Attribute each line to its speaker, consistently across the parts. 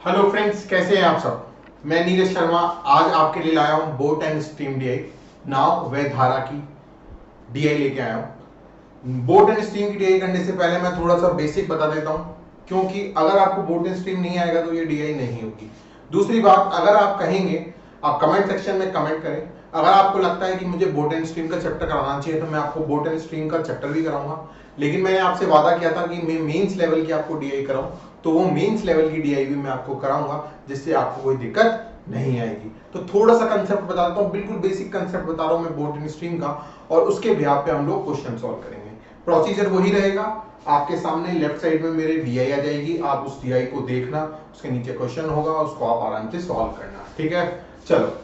Speaker 1: Hello friends, कैसे हैं आप सब। मैं नीरज शर्मा आज आपके लिए लाया हूं बोट एंड स्ट्रीम डीआई नाव व धारा की डीआई लेके आया हूं। बोट एंड स्ट्रीम की डीआई करने से पहले मैं थोड़ा सा बेसिक बता देता हूं, क्योंकि अगर आपको बोट एंड स्ट्रीम नहीं आएगा तो ये डीआई नहीं होगी। दूसरी बात, अगर आप कहेंगे, आप कमेंट सेक्शन में कमेंट करें। अगर आपको लगता है कि मुझे बोट एंड स्ट्रीम का चैप्टर कराना चाहिए तो मैं आपको बोट एंड स्ट्रीम का चैप्टर भी कराऊंगा। लेकिन मैंने आपसे वादा किया था कि मैं मेंस लेवल की आपको डीआई कराऊं, तो वो मेंस लेवल की डीआई भी मैं आपको कराऊंगा, जिससे आपको कोई दिक्कत नहीं आएगी। तो थोड़ा सा कंसेप्ट बता देता हूँ, बिल्कुल बेसिक कंसेप्ट बता रहा हूँ मैं बोट एंड स्ट्रीम का, और उसके बिहाफ पे हम लोग क्वेश्चन सॉल्व करेंगे। प्रोसीजर वही रहेगा। आपके सामने लेफ्ट साइड में मेरे डीआई आ जाएगी, आप उस डीआई को देखना, उसके नीचे क्वेश्चन होगा, उसको आप आराम से सॉल्व करना। ठीक है, चलो।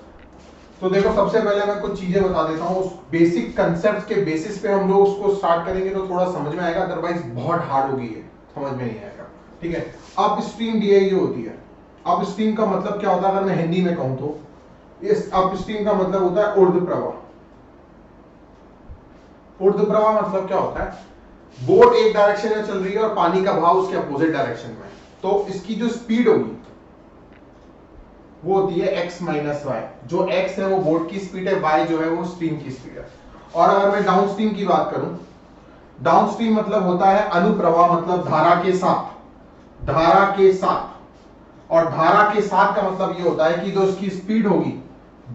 Speaker 1: तो देखो, सबसे पहले मैं कुछ चीजें बता देता हूँ। उस बेसिक कंसेप्ट के बेसिस पे हम लोग उसको स्टार्ट करेंगे तो थोड़ा समझ में आएगा, अदरवाइज बहुत हार्ड होगी, ये समझ में नहीं आएगा। ठीक है, अप स्ट्रीम डीआई जो होती है, अप स्ट्रीम का मतलब क्या होता है, अगर मैं हिंदी में कहूं तो इस अप स्ट्रीम का मतलब होता है ऊर्ध्व प्रवाह। ऊर्ध्व प्रवाह मतलब क्या होता है, बोट एक डायरेक्शन में चल रही है और पानी का बहाव उसके अपोजिट डायरेक्शन में, तो इसकी जो स्पीड होगी वो होती है x माइनस वाई। जो x है वो बोट की स्पीड है, y जो है वो स्ट्रीम की स्पीड है। और अगर मैं डाउन स्ट्रीम की बात करूं, डाउन स्ट्रीम मतलब होता है अनुप्रवाह, मतलब धारा के साथ, धारा के साथ। और धारा के साथ का मतलब ये होता है कि जो इसकी स्पीड होगी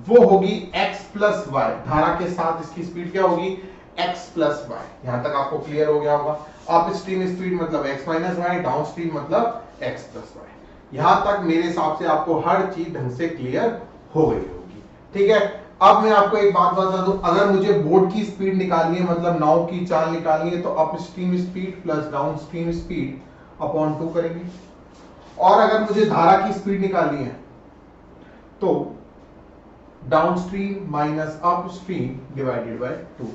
Speaker 1: वो होगी x प्लस वाई। धारा के साथ इसकी स्पीड क्या होगी, x प्लस वाई। यहां तक आपको क्लियर हो गया होगा। अप स्ट्रीम स्पीड मतलब x minus Y, downstream मतलब x प्लस वाई। यहां तक मेरे हिसाब से आपको हर चीज ढंग से क्लियर हो गई होगी। ठीक है, अब मैं आपको एक बात बता दूं, अगर मुझे बोट की स्पीड निकालनी है, मतलब नाव की चाल निकालनी है, तो up stream speed plus down stream speed upon 2 करेंगे। और अगर मुझे धारा की स्पीड निकालनी है तो down stream minus up stream divided by 2।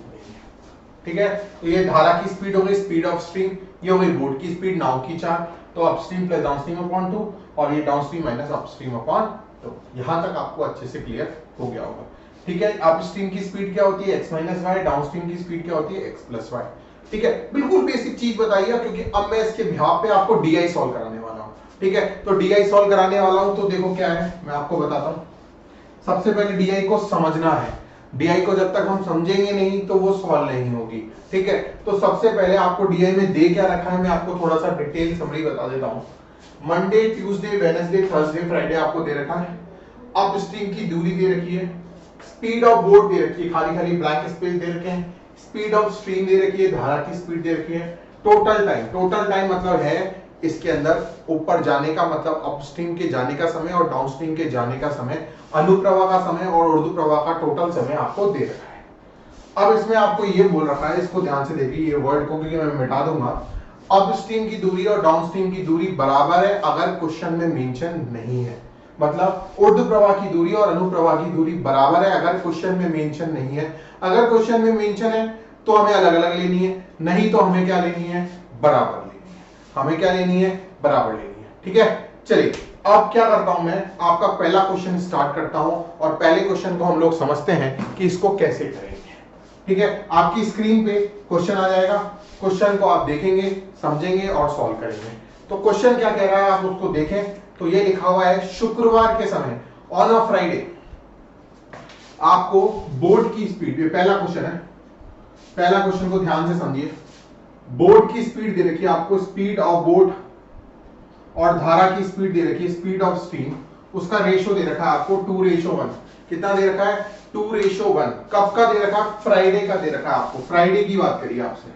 Speaker 1: ठीक है, तो ये धारा की स्पीड हो गई, स्पीड ऑफ स्ट्रीम, ये हो गई बोट की स्पीड, नाव की चाल, तो अपस्ट्रीम प्लस डाउनस्ट्रीम अपॉन 2, और ये डाउनस्ट्रीम माइनस अपस्ट्रीम अपॉन 2। यहां तक आपको अच्छे से क्लियर हो गया होगा। ठीक है, अपस्ट्रीम की स्पीड क्या होती है, x माइनस वाई, डाउनस्ट्रीम की स्पीड क्या होती है, x प्लस वाई। ठीक है, बिल्कुल बेसिक चीज बताइए, क्योंकि अब मैं इसके बिहाफ पे आपको डीआई सॉल्व कराने वाला हूं। ठीक है, तो डीआई सॉल्व कराने वाला हूं, तो देखो क्या है, मैं आपको बताता हूं। सबसे पहले डीआई को समझना है। डीआई को जब तक हम समझेंगे नहीं तो वो सॉल्व नहीं होगी। ठीक है, तो सबसे पहले आपको डीआई में दे क्या रखा है, मैं आपको थोड़ा सा डिटेल समरी बता देता हूं। Monday, Tuesday, Wednesday, Thursday, Friday आपको दे रखा है। अप स्ट्रीम की दूरी दे रखी है, स्पीड ऑफ बोट दे रखी है, खाली खाली ब्लैंक स्पेस दे रखे हैं, स्पीड ऑफ स्ट्रीम दे रखी है, धारा की स्पीड दे रखी है, टोटल टाइम, टोटल टाइम मतलब है इसके अंदर ऊपर जाने का मतलब अपस्ट्रीम के जाने का समय और डाउनस्ट्रीम के जाने का समय, अनुप्रवाह का समय और ऊर्ध्व प्रवाह का टोटल समय आपको दे रखा है। अब इसमें आपको ये बोल रखा है, इसको ध्यान से देखिए, ये वर्ड को क्योंकि मैं मिटा दूंगा। अपस्ट्रीम की दूरी और डाउनस्ट्रीम की दूरी बराबर है अगर क्वेश्चन में मेंशन नहीं है, मतलब ऊर्ध्व प्रवाह की दूरी और अनुप्रवाह की दूरी बराबर है अगर क्वेश्चन में मेंशन नहीं है। अगर क्वेश्चन में मेंशन है तो हमें अलग अलग लेनी है, नहीं तो हमें क्या लेनी है, बराबर लेनी है। हमें क्या लेनी है, बराबर लेनी है। ठीक है, चलिए अब क्या करता हूं, मैं आपका पहला क्वेश्चन स्टार्ट करता हूं, और पहले क्वेश्चन को हम लोग समझते हैं कि इसको कैसे करेंगे। ठीक है, आपकी स्क्रीन पे क्वेश्चन आ जाएगा, क्वेश्चन को आप देखेंगे, समझेंगे और सॉल्व करेंगे। तो क्वेश्चन क्या कह रहा है आप उसको देखें। तो ये लिखा हुआ है, शुक्रवार के समय, ऑन अ फ्राइडे, आपको बोट की स्पीड, ये पहला क्वेश्चन है, पहला क्वेश्चन को ध्यान से समझिए। बोट की स्पीड दे रखी है आपको, स्पीड ऑफ बोट, और धारा की स्पीड दे रखी है, स्पीड ऑफ स्ट्रीम, उसका रेशो दे रखा है आपको 2:1। कितना दे रखा है, 2:1। कब का दे रखा, फ्राइडे का दे रखा है आपको। फ्राइडे की बात करिए आपसे,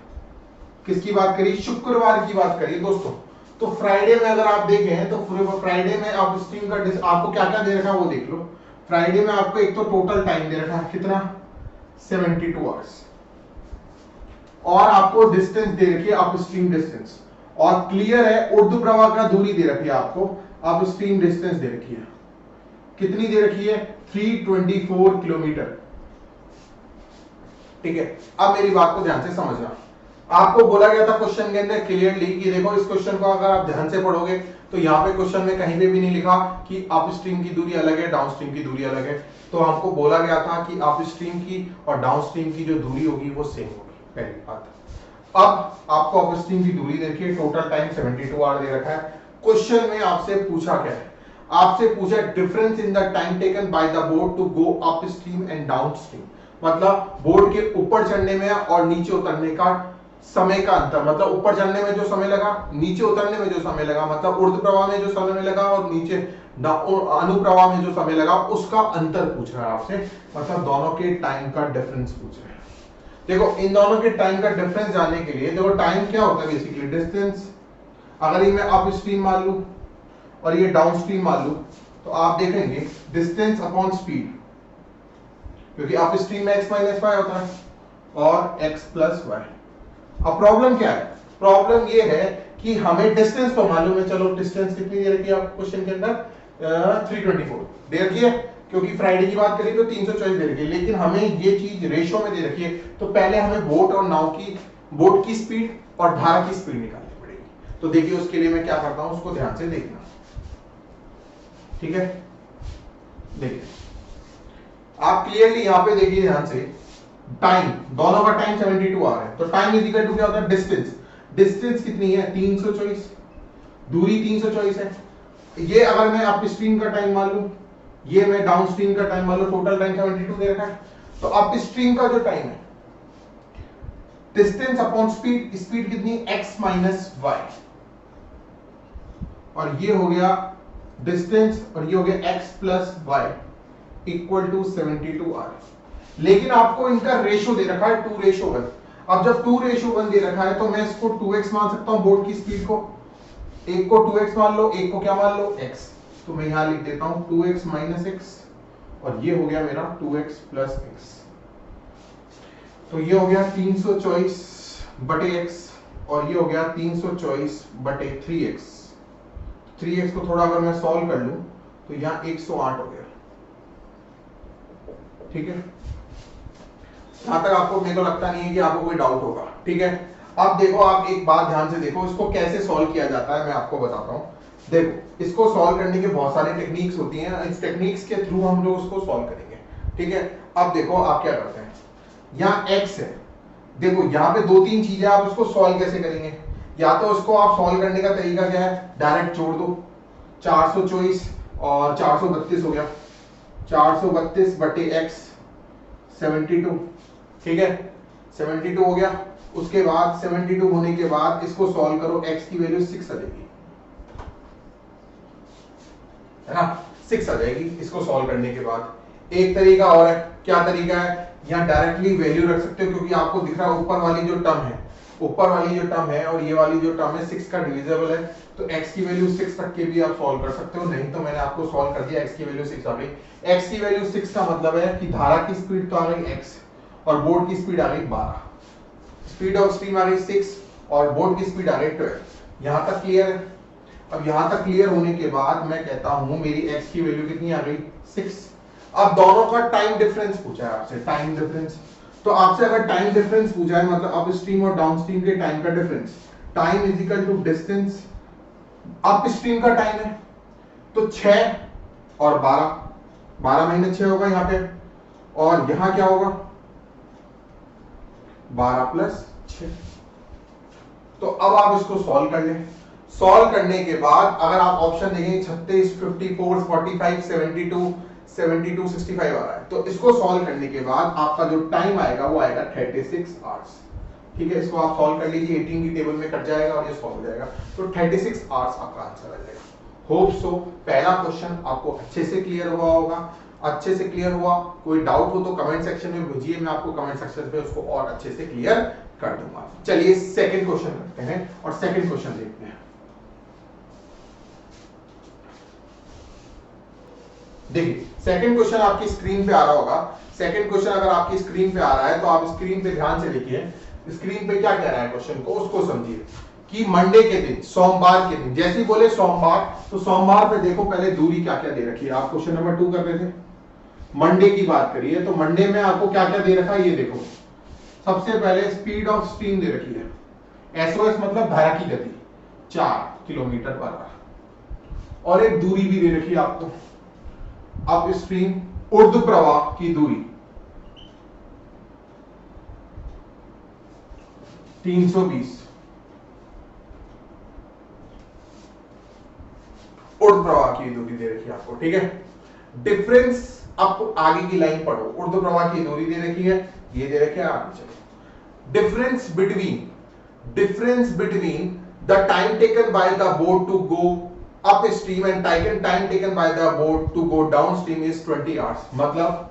Speaker 1: किसकी बात करिए, शुक्रवार की बात करिए दोस्तों। तो फ्राइडे में अगर आप देखें तो फ्राइडे में आप स्ट्रीम का आपको क्या क्या दे रखा है वो देख लो। फ्राइडे में आपको एक तो टोटल टाइम दे रखा है, कितना, 72 आवर्स, और आपको डिस्टेंस दे रखी है अप स्ट्रीम डिस्टेंस, और क्लियर है ऊर्ध्व प्रवाह का दूरी दे रखी है आपको, अप स्ट्रीम डिस्टेंस दे रखी है, कितनी दे रखी है, 324 किलोमीटर। ठीक है, अब मेरी बात को ध्यान से समझना। आपको बोला गया था क्वेश्चन के अंदर क्लियरली कि देखो, इस क्वेश्चन को अगर आप ध्यान से पढ़ोगे तो यहाँ पे क्वेश्चन में कहीं पे भी नहीं लिखा कि अप स्ट्रीम की दूरी अलग है, डाउन स्ट्रीम की दूरी अलग है। तो हमको बोला गया था कि अप स्ट्रीम की और डाउन स्ट्रीम की जो दूरी होगी वो सेम होगी, पहली बात। अब आपको अप स्ट्रीम की दूरी देखिए, टोटल टाइम 72 आवर दे रखा है। क्वेश्चन में आपसे पूछा क्या है, आपसे पूछा difference in the time taken by the boat to go upstream and downstream, मतलब बोट के ऊपर चढ़ने में और नीचे उतरने का समय का अंतर, मतलब ऊपर चढ़ने में जो समय लगा, नीचे उतरने में जो समय लगा, मतलब ऊर्ध्व प्रवाह में जो समय लगा और नीचे अनुप्रवाह में जो समय लगा, उसका अंतर पूछ रहा है आपसे, मतलब दोनों के टाइम का डिफरेंस पूछ रहे हैं। देखो इन दोनों के टाइम का डिफरेंस जानने के लिए, देखो टाइम क्या होता है बेसिकली, डिस्टेंस। अगर ये मैं अप स्ट्रीम मान लूं और ये डाउन स्ट्रीम मान लूं, तो आप देखेंगे डिस्टेंस अपॉन स्पीड, क्योंकि अप स्ट्रीम में x माइनस वाई होता है और x प्लस वाई। अब प्रॉब्लम क्या है, प्रॉब्लम ये है कि हमें डिस्टेंस तो मालूम है, चलो डिस्टेंस कितनी दे रखी है आपको क्वेश्चन के अंदर, 324 दे रखी है, क्योंकि फ्राइडे की बात करें तो 324 दे रखी है, लेकिन हमें ये चीज रेशो में दे रखी है, तो पहले हमें बोट और नाव की, बोट की स्पीड और धारा की स्पीड निकालनी पड़ेगी। तो देखिए उसके लिए मैं क्या करता हूं, उसको ध्यान से देखना, ठीक है। देखिए आप क्लियरली यहां पे देखिए ध्यान से, टाइम, दोनों का टाइम 72 आ रहा है, तो टाइम इज इक्वल टू क्या होता है, डिस्टेंस। डिस्टेंस कितनी है, 324, दूरी 324 है। ये अगर मैं अप स्ट्रीम का टाइम मान लूं, ये मैं डाउन स्ट्रीम का टाइम मान लूं, टोटल टाइम 72 दे रखा है। तो अप स्ट्रीम का जो टाइम है, डिस्टेंस अपॉन स्पीड, स्पीड कितनी, x माइनस वाई, और ये हो गया डिस्टेंस और ये हो गया x plus Y equal to 72r। लेकिन आपको इनका रेशो दे रखा है 2:1। अब जब 2:1 दे रखा है तो मैं इसको 2x मान सकता हूं, बोर्ड की स्पीड को, एक को 2x मान लो, एक को क्या मान लो, x। तो मैं यहां लिख देता हूं 2x माइनस x, और ये हो गया मेरा 2x प्लस x। तो ये हो गया 324 बटे x, और ये हो गया 324 बटे 3x। 3x को थोड़ा अगर मैं सॉल्व कर लूं तो यहां 108 हो गया, ठीक है। यहां तक आपको, मेरे को लगता नहीं है कि आपको कोई डाउट होगा, ठीक है। अब देखो, आप एक बात ध्यान से देखो, इसको कैसे सॉल्व किया जाता है मैं आपको बताता हूं। देखो इसको सॉल्व करने के बहुत सारे टेक्निक्स होती हैं, इस टेक्निक्स के थ्रू हम लोग उसको सॉल्व करेंगे, ठीक है। अब देखो आप क्या करते हैं, यहाँ x है, देखो यहाँ पे 2-3 चीजें, आप उसको सॉल्व कैसे करेंगे, या तो उसको आप सॉल्व करने का तरीका क्या है, डायरेक्ट जोड़ दो, 424 और 432 हो गया, 432 बटे x 72, ठीक है, 72 हो गया। उसके बाद 72 होने के बाद इसको सॉल्व करो, x की वैल्यू 6 आ जाएगी, है ना, 6 आ जाएगी इसको सॉल्व करने के बाद। एक तरीका और है, क्या तरीका है, यहाँ डायरेक्टली वैल्यू रख सकते हो, क्योंकि आपको दिख रहा है ऊपर वाली जो टर्म है, ऊपर वाली जो टर्म है और ये वाली जो टर्म है 6 का डिविजिबल है, तो x की वैल्यू 6 रख के भी आप सॉल्व कर सकते हो। नहीं तो मैंने आपको सॉल्व कर दिया, x की वैल्यू 6 आ गई। x की वैल्यू 6 का मतलब है कि धारा की स्पीड तो आ गई x और बोर्ड की स्पीड आ गई 12, स्पीड ऑफ स्ट्रीम आ गई 6 और बोर्ड की स्पीड आ गई 12। यहां तक क्लियर है। अब यहां तक क्लियर होने के बाद मैं कहता हूं मेरी x की वैल्यू कितनी आ गई, 6। अब दोनों का टाइम डिफरेंस पूछा है आपसे, टाइम डिफरेंस। तो आपसे अगर टाइम डिफरेंस पूछा है, मतलब अप स्ट्रीम और डाउन स्ट्रीम के टाइम का difference, time is equal to distance, upstream का टाइम है तो 6 और 12, 12 माइनस 6 होगा यहाँ पे, और यहां क्या होगा, 12 प्लस 6। तो अब आप इसको सॉल्व कर लें। सॉल्व करने के बाद अगर आप ऑप्शन देखेंगे 36, 54, 45, 72, 72, 65 आ रहा है, तो इसको सॉल्व करने के बाद आपका जो टाइम आएगा वो आएगा 36 आवर्स, ठीक है। इसको आप सॉल्व कर लीजिए, 18 की टेबल में कट जाएगा और ये सॉल्व हो जाएगा, तो 36 आवर्स आपका आंसर आ जाएगा। होप सो पहला क्वेश्चन आपको अच्छे से क्लियर हुआ होगा। अच्छे से क्लियर हुआ, कोई डाउट हो तो कमेंट सेक्शन में भेजिए, मैं आपको कमेंट सेक्शन पे उसको और अच्छे से क्लियर कर दूंगा। चलिए सेकंड क्वेश्चन करते हैं और सेकंड क्वेश्चन देखते हैं। देखिए सेकंड क्वेश्चन आपकी स्क्रीन पे आ रहा होगा। सेकंड क्वेश्चन अगर आपकी स्क्रीन पे आ रहा है तो आप स्क्रीन पे ध्यान से देखिए, स्क्रीन पे क्या कह रहा है क्वेश्चन को, उसको समझिए कि मंडे के दिन, सोमवार के दिन, जैसे ही बोले सोमवार, तो सोमवार पे देखो पहले दूरी क्या क्या दे रखी है। आप क्वेश्चन नंबर 2 कर रहे थे, मंडे की बात करिए, तो मंडे में आपको क्या क्या दे रखा है ये देखो। सबसे पहले स्पीड ऑफ स्ट्रीम दे रखी है, एसओएस मतलब धारा की गति 4 किलोमीटर पर आवर, और एक दूरी भी दे रखी है आपको, अप स्ट्रीम ऊर्ध्व प्रवाह की दूरी 320, ऊर्ध्व ऊर्ध्व प्रवाह की दूरी दे रखी है आपको, ठीक है। डिफरेंस, आपको आगे की लाइन पढ़ो, ऊर्ध्व प्रवाह की दूरी दे रखी है, ये दे रखी है, आगे चलो। Difference between the time taken by the boat to go upstream and time taken by the boat to go downstream is 20 hours. मतलब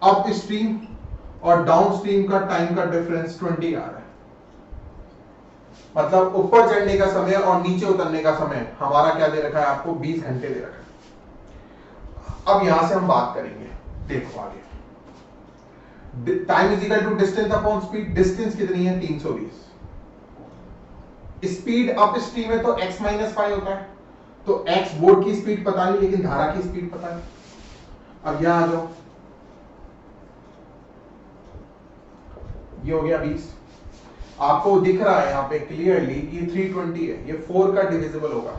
Speaker 1: अपस्ट्रीम और डाउनस्ट्रीम का टाइम का डिफरेंस 20 आवर है। मतलब ऊपर चढ़ने का समय और नीचे उतरने का समय हमारा क्या दे रखा है आपको, 20 घंटे दे रखा है। अब यहां से हम बात करेंगे, देखो आगे, time is equal to distance upon speed. Distance कितनी है, 320। स्पीड अप स्ट्रीम है तो x माइनस 5 होता है, तो x बोर्ड की स्पीड पता नहीं लेकिन धारा की स्पीड पता है। अब यहां आ जाओ, ये हो गया 20। आपको दिख रहा है यहां पे क्लियरली ये 320 है, ये 4 का डिविजिबल होगा।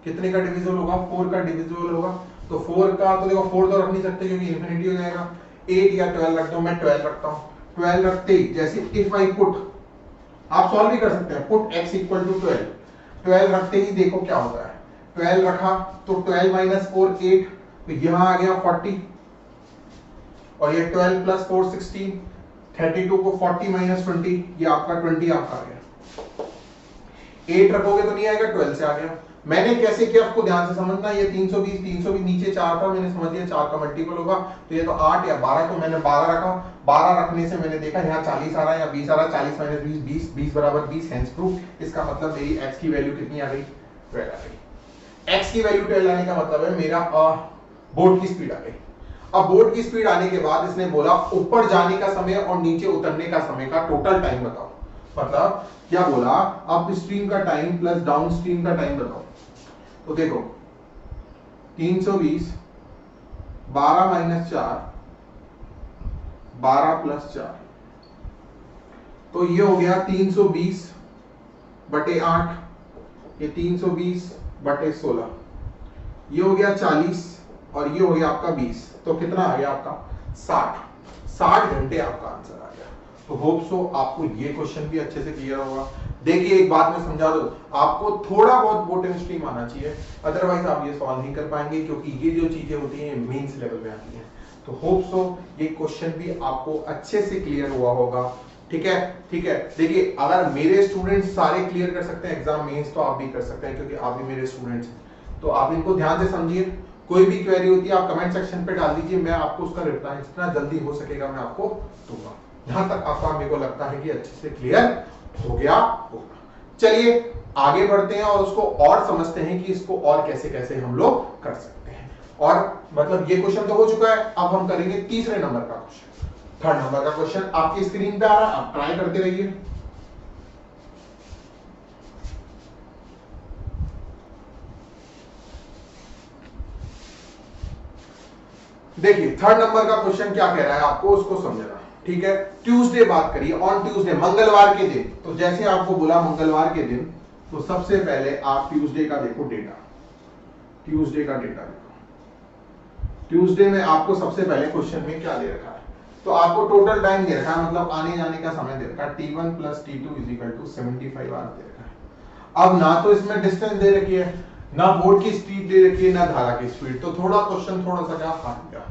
Speaker 1: कितने का डिविजिबल होगा, 4 का डिविजिबल होगा। तो 4 का तो देखो 4 तो रख नहीं सकते क्योंकि इंफिनिटी हो जाएगा। 8 या 12 रख दो, मैं 12 रखता हूं। 12 रखते ही जैसे इफ आई पुट, आप सॉल्व भी कर सकते हैं, पुट x इक्वल टू 12। 12 रखते ही देखो क्या होता है, 12 रखा तो 12 माइनस 4 8, तो यहां आ गया 40, और ये 12 प्लस 4 16, 32 को 40 माइनस 20, ये आपका 20 आपका आ गया। 8 रखोगे तो नहीं आएगा, 12 से आ गया। मैंने कैसे किया आपको ध्यान से समझना, ये 320 नीचे 4 था, मैंने समझ लिया 4 का मल्टीपल होगा, तो ये तो 8 या 12 को मैंने 12 रखा। 12 रखने से मैंने देखा यहाँ 40 आ रहा है या 20 आ रहा है, 40 माइनस 20 20 बराबर 20, हेंस प्रूफ। इसका मतलब मेरी x की वैल्यू कितनी आ गई, 12 आ गई। x की वैल्यू 12 आने का मतलब है मेरा बोट की स्पीड आ गई। अब बोट की स्पीड आने के बाद इसने बोला ऊपर जाने का समय और नीचे उतरने का समय का टोटल टाइम बताओ। मतलब क्या बोला, अप स्ट्रीम का टाइम प्लस डाउन स्ट्रीम का टाइम बताओ। तो देखो 320 12 माइनस 4 12 प्लस 4, तो ये हो गया 320 बटे 8, ये 320 बटे 16, ये हो गया 40 और ये हो गया आपका 20। तो कितना आ गया आपका 60 घंटे आपका आंसर आ गया। तो होप सो आपको ये क्वेश्चन भी अच्छे से क्लियर होगा। देखिए एक बात मैं समझा दूं, आपको थोड़ा बहुत बोट एंड स्ट्रीम आना चाहिए, अदरवाइज आप ये सॉल्व नहीं कर पाएंगे, क्योंकि ये जो चीजें होती हैं मेंस लेवल में आती हैं। तो होप सो ये क्वेश्चन भी आपको अच्छे से क्लियर हुआ होगा। ठीक है, ठीक है। देखिए अगर मेरे स्टूडेंट्स सारे क्लियर कर सकते हैं एग्जाम मेंस, तो आप भी कर सकते हैं, क्योंकि आप भी मेरे स्टूडेंट्स हैं। तो आप इनको ध्यान से समझिए, कोई भी क्वेरी होती है आप कमेंट सेक्शन पे डाल दीजिए, मैं आपको उसका रिप्लाई जितना जल्दी हो सकेगा मैं आपको दूंगा। यहां तक आपका मेरे को लगता है कि अच्छे से क्लियर हो गया होगा। चलिए आगे बढ़ते हैं और उसको और समझते हैं कि इसको और कैसे कैसे हम लोग कर सकते हैं। और मतलब ये क्वेश्चन तो हो चुका है, अब हम करेंगे तीसरे नंबर का क्वेश्चन। थर्ड नंबर का क्वेश्चन आपकी स्क्रीन पे आ रहा है, आप ट्राई करते रहिए। देखिए थर्ड नंबर का क्वेश्चन क्या कह रहा है, आपको उसको समझना। ठीक है, ट्यूसडे बात करिए, ऑन ट्यूसडे, मंगलवार के दिन। तो जैसे आपको बोला मंगलवार के दिन, तो सबसे पहले आप ट्यूसडे का देखो डेटा। ट्यूसडे का डेटा देखो। ट्यूसडे में आपको सबसे पहले क्वेश्चन में क्या दे रखा है, तो आपको टोटल टाइम दे रखा है, मतलब आने जाने का समय दे रखा है, T1 plus T2 is equal to 75 hours दे रखा है। अब ना तो इसमें डिस्टेंस दे रखी है, ना बोर्ड की स्पीड दे रखी है, ना धारा की स्पीड, तो थोड़ा क्वेश्चन थोड़ा सा क्या हार्ड गया।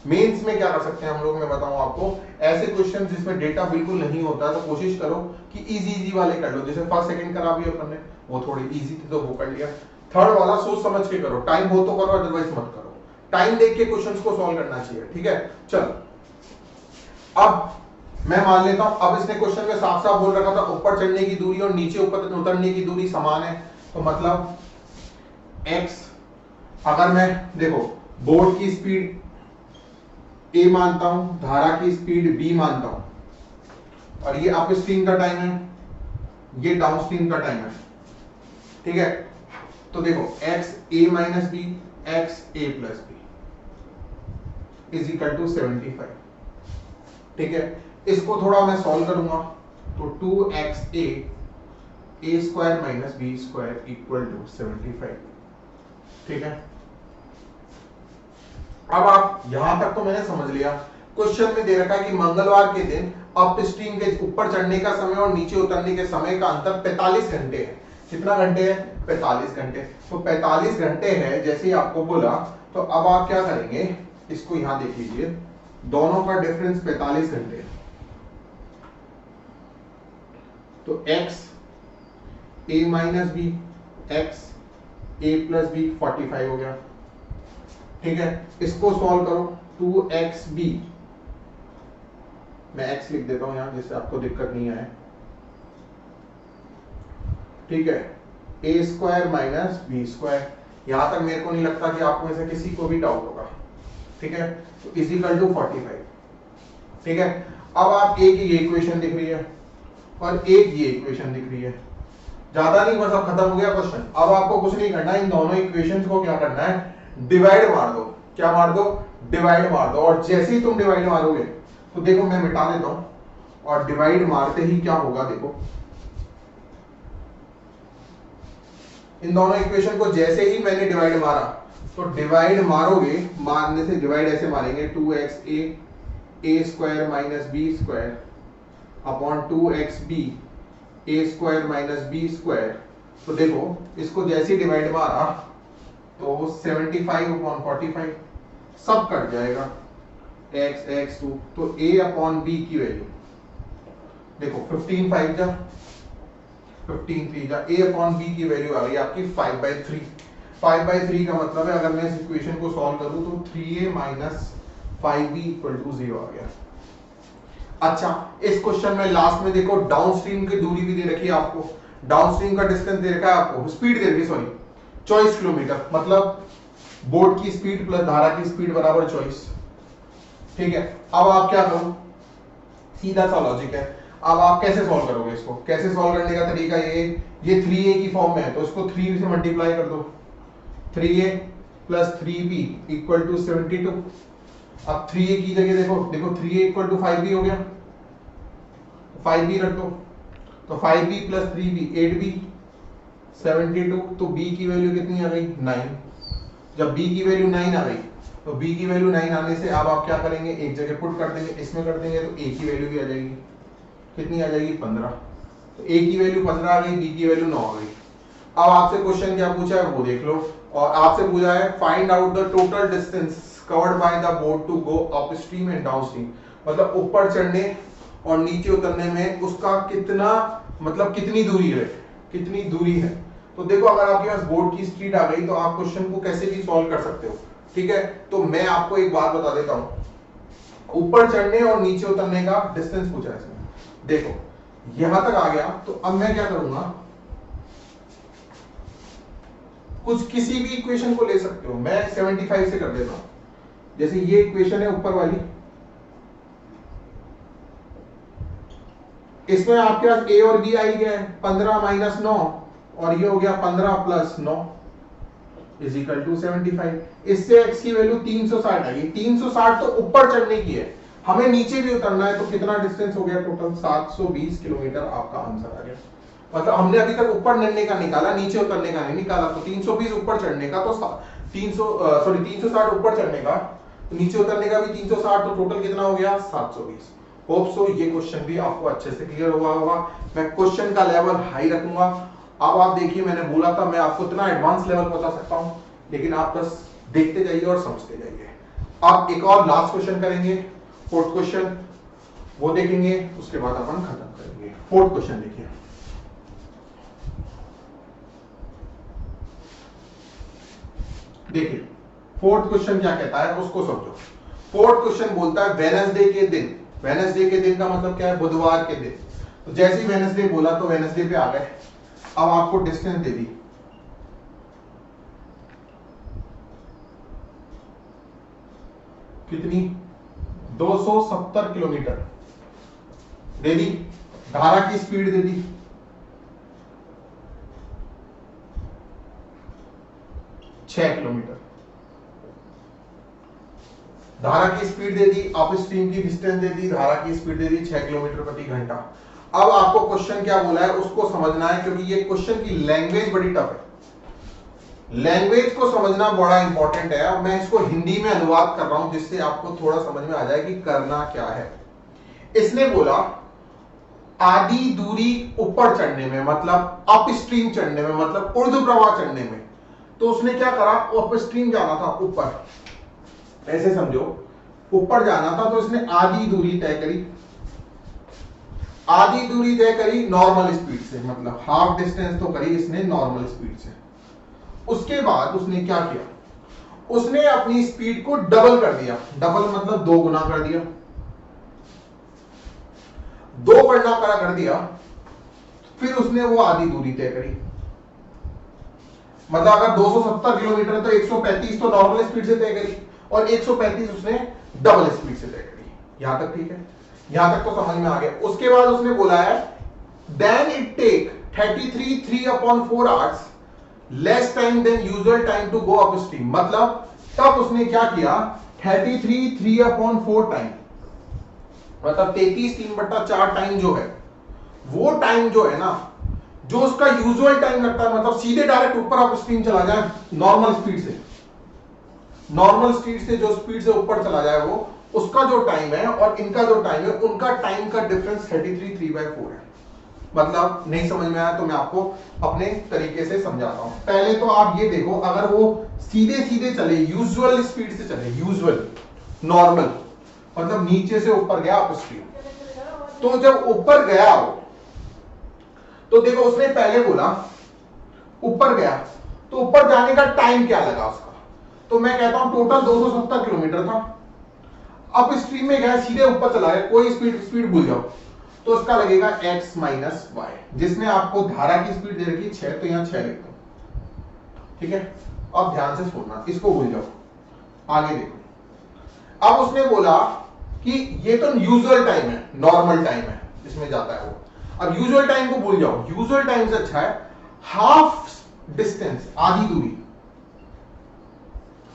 Speaker 1: मेंस में क्या कर सकते हैं हम लोग, मैं बताऊं आपको, ऐसे क्वेश्चन जिसमें डेटा बिल्कुल नहीं होता तो कोशिश करो कि इजी वाले कर लो। जैसे फर्स्ट सेकंड करा भी अपन ने, वो थोड़ी इजी थी तो वो कर लिया। थर्ड वाला सोच समझ के करो, टाइम हो तो करो, अदरवाइज मत करो। टाइम देख के क्वेश्चंस को सॉल्व करना चाहिए। ठीक है, चलो अब मैं मान लेता हूं, अब इसने क्वेश्चन में साफ साफ बोल रखा था ऊपर चढ़ने की दूरी और नीचे ऊपर उतरने की दूरी समान है, तो मतलब x, अगर मैं देखो बोर्ड की स्पीड a मानता हूं, धारा की स्पीड b मानता हूं, और ये अप स्ट्रीम का टाइम है, ये डाउन स्ट्रीम का टाइम है। ठीक है, तो देखो x a minus b, x a plus b is equal to 75। ठीक है, इसको थोड़ा मैं सॉल्व करूंगा, तो 2xa a square minus b square equal to 75। ठीक है, अब आप यहां तक तो मैंने समझ लिया। क्वेश्चन में दे रखा है कि मंगलवार के दिन अप स्ट्रीम के ऊपर चढ़ने का समय और नीचे उतरने के समय का अंतर 45 घंटे है। कितना घंटे है, 45 घंटे। तो 45 घंटे है जैसे ही आपको बोला, तो अब आप क्या करेंगे, इसको यहां देख लीजिए, दोनों का डिफरेंस 45 घंटे है। तो x a minus b, x a plus b 45 हो गया। ठीक है, इसको सॉल्व करो, 2xb, मैं x लिख देता हूं यहां जिससे आपको दिक्कत नहीं आए। ठीक है, a square minus b square, यहां तक मेरे को नहीं लगता कि आपको में से किसी को भी डाउट होगा। ठीक है, तो इज इक्वल टू 45। ठीक है, अब आप एक ये इक्वेशन दिख रही है और एक ये इक्वेशन दिख रही है, ज्यादा नहीं, बस अब खत्म हो गया क्वेश्चन। अब आपको कुछ नहीं करना है, इन दोनों इक्वेशंस को क्या करना है, डिवाइड मार दो। क्या मार दो, डिवाइड मार दो। और जैसे ही तुम डिवाइड मारोगे तो देखो मैं मिटा देता हूं, और डिवाइड मारते ही क्या होगा देखो, इन दोनों इक्वेशन को जैसे ही मैंने डिवाइड मारा, तो डिवाइड मारोगे, मारने से डिवाइड ऐसे मारेंगे, 2xa a square minus b square upon 2xb a square minus b square. तो देखो इसको जैसे ही डिवाइड मारा तो 75 अपॉन 45 सब कट जाएगा, x x2, तो a अपॉन b की वैल्यू देखो 15 5 जा 15 3 जा, a अपॉन b की वैल्यू आ गई आपकी 5/3। 5/3 का मतलब है, अगर मैं इस इक्वेशन को सॉल्व करूं तो 3a minus 5b equal to 0 आ गया। अच्छा, इस क्वेश्चन में लास्ट में देखो डाउनस्ट्रीम की दूरी भी दे रखी है आपको, डाउनस्ट्रीम का डिस्टेंस दे रखा है आपको, स्पीड दे रखी, सॉरी 24 किलोमीटर, मतलब बोट की स्पीड प्लस धारा की स्पीड बराबर 24। ठीक है, अब आप क्या करो, सीधा सा लॉजिक है। अब आप कैसे सॉल्व करोगे इसको, कैसे सॉल्व करने का तरीका ये 3a की फॉर्म में है, तो इसको 3 से मल्टीप्लाई कर दो, 3a plus 3b equal to 72। अब 3a की जगह देखो 3a इक्वल टू 5b हो गया, 5b रख दो, तो 5b प्लस 3b 8b 72। तो b की वैल्यू कितनी आ गई, 9। जब b की वैल्यू 9 आ गई, तो b की वैल्यू 9 आने से अब आप क्या करेंगे, एक जगह पुट कर देंगे, इसमें कर देंगे, तो a की वैल्यू भी आ जाएगी, कितनी आ जाएगी 15। तो a की वैल्यू 15 आ गई, b की वैल्यू 9 आ गई। अब आपसे क्वेश्चन क्या पूछा है वो देख लो, और आपसे पूछा है find out the total distance covered by the boat to go upstream and downstream, मतलब ऊपर चढ़ने और नीचे उतरने में उसका कितना, मतलब कितनी दूरी है, कितनी दूरी है। तो देखो अगर आपके पास बोट की स्पीड आ गई तो आप क्वेश्चन को कैसे भी सॉल्व कर सकते हो। ठीक है, तो मैं आपको एक बात बता देता हूं, ऊपर चढ़ने और नीचे उतरने का डिस्टेंस पूछा है इसमें, देखो यहां तक आ गया, तो अब मैं क्या करूंगा, कुछ किसी भी इक्वेशन को ले सकते हो, मैं 75 से कर देता हूं, जैसे ये इक्वेशन है ऊपर वाली, इसमें आपके पास a और b आई गया है, 15 माइनस 9, और ये हो गया 15 प्लस 9 इज इक्वल टू 75। इससे x की वैल्यू 360 आई, 360 तो ऊपर चढ़ने की है, हमें नीचे भी उतरना है, तो कितना डिस्टेंस हो गया टोटल, 720 किलोमीटर आपका आंसर आ गया। मतलब हमने अभी तक ऊपर चढ़ने का निकाला, नीचे उतरने का नहीं निकाला, तो 320 ऊपर चढ़ने का, तो 360 ऊपर चढ़ने का, तो नीचे उतरने का भी 360, तो टोटल कितना हो गया 720। होप सो ये क्वेश्चन भी आपको अच्छे से क्लियर हुआ होगा। मैं क्वेश्चन का लेवल हाई रखूंगा। अब आप देखिए, मैंने बोला था मैं आपको इतना एडवांस लेवल बता सकता हूं, लेकिन आप बस देखते जाइए और समझते जाइए। आप एक और लास्ट क्वेश्चन करेंगे, फोर्थ क्वेश्चन, वो देखेंगे, उसके बाद अपन खत्म करेंगे। फोर्थ क्वेश्चन देखिए, देखिए फोर्थ क्वेश्चन क्या कहता है उसको समझो। फोर्थ क्वेश्चन बोलता है वेडनेसडे के दिन, वेडनेसडे के दिन का मतलब क्या है, बुधवार के दिन। तो जैसे ही वेडनेसडे बोला तो वेडनेसडे पे आ गए। अब आपको डिस्टेंस दे दी, कितनी, 270 किलोमीटर दे दी, धारा की स्पीड दे दी 6 किलोमीटर, धारा की स्पीड दे दी, अपस्ट्रीम की डिस्टेंस दे दी, धारा की स्पीड दे दी 6 किलोमीटर प्रति घंटा। अब आपको क्वेश्चन क्या बोला है उसको समझना है, क्योंकि ये क्वेश्चन की लैंग्वेज बड़ी टफ है, लैंग्वेज को समझना बड़ा इंपॉर्टेंट है। अब मैं इसको हिंदी में अनुवाद कर रहा हूं जिससे आपको थोड़ा समझ में आ जाए कि करना क्या है। इसने बोला आधी दूरी ऊपर चढ़ने में, मतलब अप स्ट्रीम चढ़ने में, मतलब ऊर्ध्व प्रवाह चढ़ने में, तो उसने क्या करा, अप स्ट्रीम जाना था ऊपर, ऐसे समझो ऊपर जाना था, तो इसने आधी दूरी तय करी, आधी दूरी तय करी नॉर्मल स्पीड से, मतलब हाफ डिस्टेंस तो करी इसने नॉर्मल स्पीड से। उसके बाद उसने क्या किया, उसने अपनी स्पीड को डबल कर दिया, डबल मतलब दो गुना कर दिया, दो गुना कर दिया, फिर उसने वो आधी दूरी तय करी, मतलब अगर 270 किलोमीटर तो 135 तो नॉर्मल स्पीड से तय करी और 135 उसने डबल स्पीड से तय करी। यहां तक ठीक है, यहां तक तो समझ में आ गया। उसके बाद उसने बोला है then it take 33/3/4 hours less time than usual time to go upstream, मतलब तब उसने क्या किया 33/3/4 टाइम, मतलब 33/3/4 टाइम जो है, वो टाइम जो है ना, जो उसका यूजुअल टाइम लगता है, मतलब सीधे डायरेक्ट ऊपर अप स्ट्रीम चला जाए नॉर्मल स्पीड से, नॉर्मल स्पीड से जो स्पीड से ऊपर चला जाए वो, उसका जो टाइम है और इनका जो टाइम है, उनका टाइम का डिफरेंस 33/3/4 है। मतलब नहीं समझ में आया तो मैं आपको अपने तरीके से समझाता हूं। पहले तो आप ये देखो, अगर वो सीधे सीधे चले, यूजुअल स्पीड से चले, यूजुअल नॉर्मल मतलब नीचे से ऊपर गया अप स्ट्रीम, तो जब ऊपर गया हो तो देखो उसने पहले बोला ऊपर गया, तो ऊपर जाने का टाइम क्या लगा उसका, तो मैं कहता हूं टोटल 270 किलोमीटर था, अप स्ट्रीम में गया, सीधे ऊपर चला गया, कोई स्पीड भूल जाओ, तो उसका लगेगा x माइनस वाई, जिसमें आपको धारा की स्पीड दे रखी 6, तो यहां 6 लिख दो, ठीक है। अब ध्यान से सुनना, इसको भूल जाओ, आगे देखो। अब उसने बोला कि ये तो यूजुअल टाइम है, नॉर्मल टाइम है, इसमें जाता है वो। अब यूजुअल टाइम को भूल जाओ, यूजुअल टाइम से अच्छा है हाफ डिस्टेंस, आधी दूरी,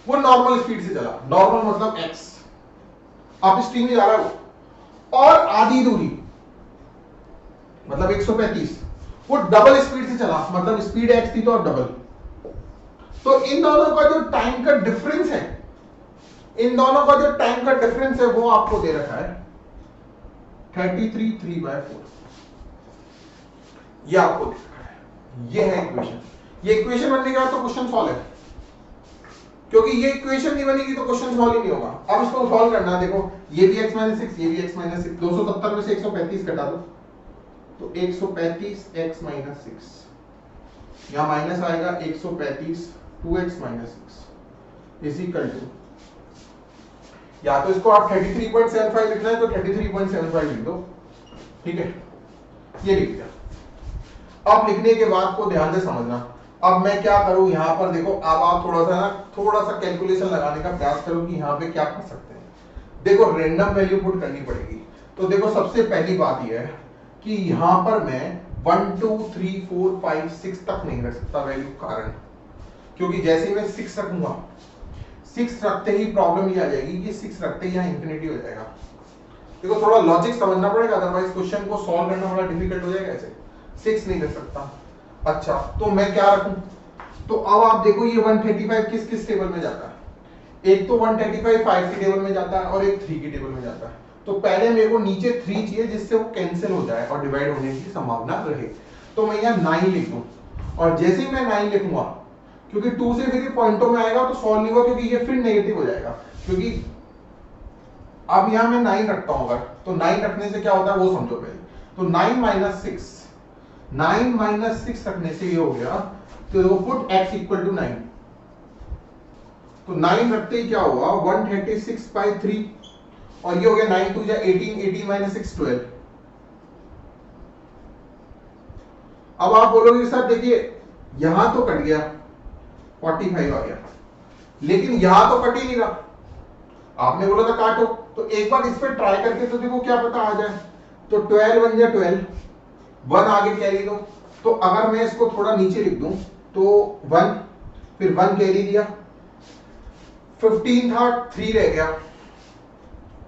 Speaker 1: वो नॉर्मल स्पीड से चला, नॉर्मल मतलब x, अप स्ट्रीम में जा रहा है वो, और आधी दूरी मतलब 135, वो डबल स्पीड से चला, मतलब स्पीड x थी तो और डबल, तो इन दोनों का जो टाइम का डिफरेंस है, इन दोनों का जो टाइम का डिफरेंस है वो आपको दे रखा है 33/3/4, ये आपको दे रखा है, ये है इक्वेशन। ये इक्वेशन बनने के बाद तो क्वेश्चन सॉल्व है, क्योंकि ये इक्वेशन नहीं बनेगी तो क्वेश्चन सॉल्व ही नहीं होगा। अब इसको सॉल्व करना है, देखो ये भी x - 6, ये भी x - 6, 270 में से 135 घटा दो, तो 135 x - 6, यहां माइनस आएगा 135 2x - 6 इज इक्वल टू, या तो इसको आप 33.75 लिखना है तो 33.75 लिख दो, ठीक है, ये लिख दिया। अब लिखने के बाद को ध्यान से समझना, अब मैं क्या करूं यहां पर, देखो अब आप थोड़ा सा कैलकुलेशन लगाने का प्रयास करो कि यहां पे क्या कर सकते हैं। देखो रैंडम वैल्यू पुट करनी पड़ेगी, तो देखो सबसे पहली बात यह है कि यहां पर मैं 1 2 3 4 5 6 तक नहीं रख सकता वैल्यू, कारण क्योंकि जैसे मैं 6 रखूंगा, 6 रखते ही प्रॉब्लम ये आ जाएगी कि 6 रखते ही यहां इंफिनिटी हो जाएगा। देखो थोड़ा लॉजिक समझना पड़ेगा, अदरवाइज क्वेश्चन को सॉल्व करना बड़ा डिफिकल्ट हो जाएगा। ऐसे 6 नहीं रख सकता, अच्छा तो मैं क्या रखूं, तो अब आप देखो ये 135 किस किस टेबल में जाता है, एक तो 135 5 की टेबल में जाता है और एक 3 की टेबल में जाता है, तो पहले मेरे को नीचे 3 चाहिए जिससे वो कैंसिल हो जाए और डिवाइड होने की संभावना रहे, तो मैं यहाँ 9 लिख दूं, और जैसे ही मैं 9 लिखूंगा, क्योंकि 2 से फिर पॉइंटों में आएगा तो सॉल्व नहीं होगा, क्योंकि ये फिर नेगेटिव हो जाएगा, क्योंकि अब यहां मैं 9 रखता हूं अगर, तो 9 रखने से क्या होता है वो समझो पहले, तो 9 - 6, 9 - 6 रखने से ये हो गया, तो पुट x इक्वल टू 9, तो 9 रखते ही क्या हुआ 136/3, और ये हो गया 9 2 18, 18 - 6 12। अब आप बोलोगे सर देखिए यहां तो कट गया 45 आ गया, लेकिन यहां तो कट ही नहीं रहा, आपने बोला था काटो, तो एक बार इस पे ट्राई करके तो देखो क्या पता आ जाए, तो 12 1 12, 1 आगे कैरी दो, तो अगर मैं इसको थोड़ा नीचे लिख दूं तो 1, फिर 1 कैरी दिया, 15 था 3 रह गया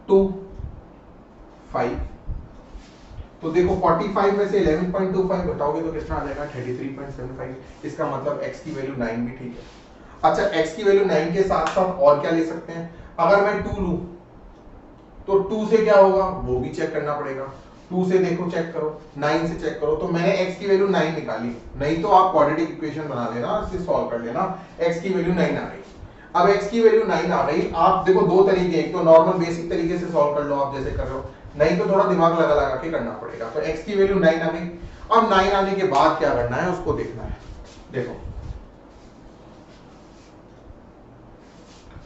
Speaker 1: 2 5, तो देखो 45 में से 11.25 घटाओगे तो कितना आ जाएगा 33.75, इसका मतलब x की वैल्यू 9 भी ठीक है। अच्छा x की वैल्यू 9 के साथ साथ और क्या ले सकते हैं, अगर मैं 2 लूं तो 2 से क्या होगा वो भी चेक करना पड़ेगा, 2 से देखो चेक करो, 9 से चेक करो। तो मैंने x की वैल्यू 9 निकाली, नहीं तो आप क्वाड्रेटिक इक्वेशन बना लेना, इसे सॉल्व कर लेना। x की वैल्यू 9 आ गई। अब x की वैल्यू 9 आ गई। आप देखो दो तरीके, एक तो नॉर्मल बेसिक तरीके से सॉल्व कर लो आप जैसे कर रहे हो, नहीं तो थोड़ा दिमाग लगा लगा के करना पड़ेगा। तो x की वैल्यू 9 आ गई। अब 9 आने के बाद क्या करना है उसको देखना है। देखो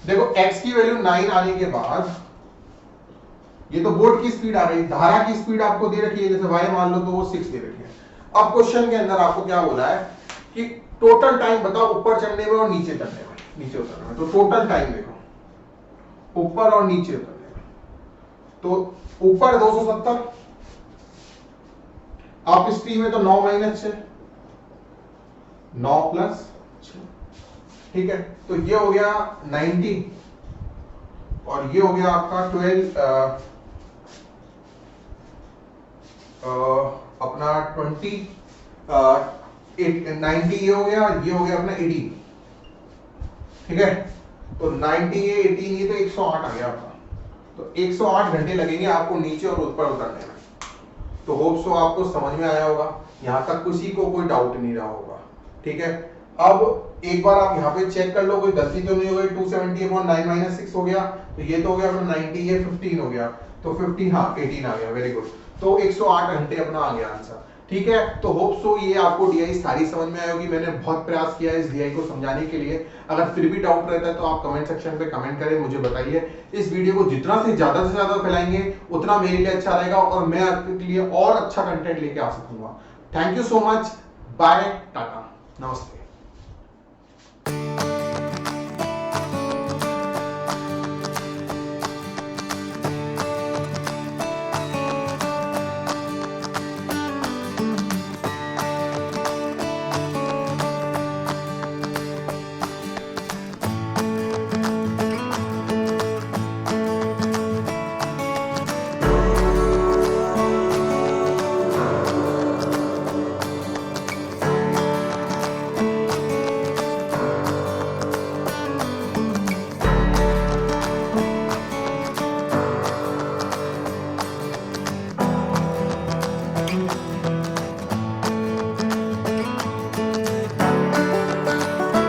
Speaker 1: देखो x की वैल्यू 9 आने के बाद ये तो बोर्ड की स्पीड आ गई, धारा की स्पीड आपको दे रखी है, जैसे y मान लो तो वो 6 दे रखी है। अब क्वेश्चन के अंदर आपको क्या बोला है कि टोटल टाइम बताओ ऊपर चढ़ने में और नीचे चढ़ने में, नीचे उतरने में। तो टोटल टाइम देखो ऊपर और नीचे उतरने में। तो ऊपर 270, अप स्ट्रीम में तो 9 माइनस 6, 9 प्लस 6, ठीक है। तो ये हो गया 90 और ये हो गया आपका 12 अपना 20 90 ये हो गया, ये हो गया अपना 80, ठीक है। तो 90 ये 18 ये तो 108 आ गया आपका। तो 108 घंटे लगेंगे आपको नीचे और ऊपर उतरने में। तो होप सो आपको समझ में आया होगा, यहां तक किसी को कोई डाउट नहीं रहा होगा, ठीक है। अब एक बार आप यहाँ पे चेक कर लो कोई गलती तो नहीं हो गई। 270/9 माइनस 6 हो गया, तो ये तो हो गया अपना 90, ये 15 हो गया, तो 15 हाँ 18 आ गया, वेरी गुड। तो 108 घंटे अपना आ गया आंसर, ठीक है। तो होप सो ये आपको डीआई सारी समझ में आई होगी। मैंने बहुत प्रयास किया है इस डीआई को समझाने के लिए। अगर फिर भी डाउट रहता है तो आप कमेंट सेक्शन पे कमेंट करें, मुझे बताइए। इस वीडियो को जितना से ज्यादा फैलाएंगे उतना मेरे लिए अच्छा रहेगा और मैं आपके लिए और अच्छा कंटेंट लेके आ सकूंगा। Thank you so much, bye, टाटा, नमस्ते।